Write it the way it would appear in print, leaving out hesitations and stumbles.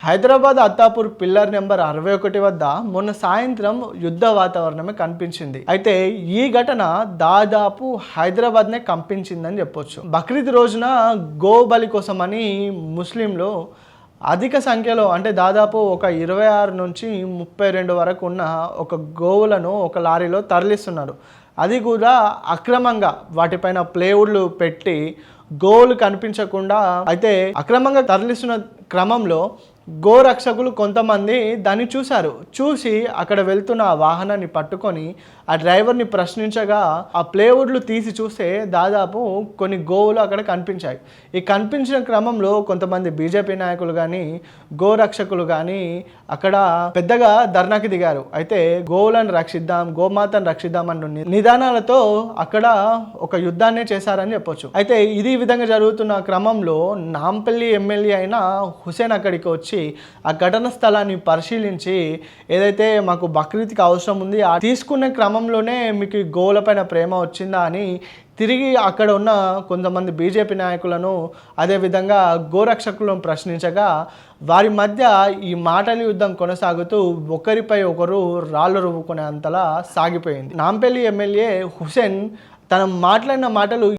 Hyderabad Attapur pillar number 61 వద్ద మొన్న సాయంత్రం యుద్ధ వాతావరణమే కనిపించింది. అయితే ఈ ఘటన దాదాపు హైదరాబాద్నే కంపించిందని చెప్పొచ్చు. బక్రీద్ రోజున గో బలి కోసమని ముస్లింలు అధిక సంఖ్యలో అంటే దాదాపు ఒక 26 నుంచి 32 వరకు ఉన్న ఒక గోవులను ఒక లారీలో తరలిస్తున్నారు. అది కూడా అక్రమంగా వాటిపైన ప్లేవుడ్లు పెట్టి గోవులు కనిపించకుండా అయితే అక్రమంగా తరలిస్తున్న క్రమంలో గోరక్షకులు కొంతమంది దాన్ని చూసి అక్కడ వెళ్తున్న ఆ వాహనాన్ని పట్టుకొని ఆ డ్రైవర్ని ప్రశ్నించగా ఆ ప్లేవుడ్లు తీసి చూస్తే దాదాపు కొన్ని గోవులు అక్కడ కనిపించాయి. ఈ కనిపించిన క్రమంలో కొంతమంది బీజేపీ నాయకులు కానీ గోరక్షకులు కానీ అక్కడ పెద్దగా ధర్నాకి దిగారు. అయితే గోవులను రక్షిద్దాం, గోమాతను రక్షిద్దాం అన్న నిదానాలతో అక్కడ ఒక యుద్ధాన్ని చేశారని చెప్పొచ్చు. అయితే ఇది విధంగా జరుగుతున్న క్రమంలో నాంపల్లి ఎమ్మెల్యే అయిన హుసేన్ అక్కడికి వచ్చి ఆ ఘటన స్థలాన్ని పరిశీలించి ఏదైతే మాకు బక్రీద్కి అవసరం ఉంది ఆ తీసుకునే క్రమంలోనే మీకు గోవులపైన ప్రేమ వచ్చిందా అని తిరిగి అక్కడ ఉన్న కొంతమంది బీజేపీ నాయకులను అదేవిధంగా గోరక్షకులను ప్రశ్నించగా వారి మధ్య ఈ మాటల యుద్ధం కొనసాగుతూ ఒకరిపై ఒకరు రాళ్ళు రువ్వుకునే అంతలా సాగిపోయింది. నాంపల్లి ఎమ్మెల్యే హుసేన్ తను మాట్లాడిన మాటలు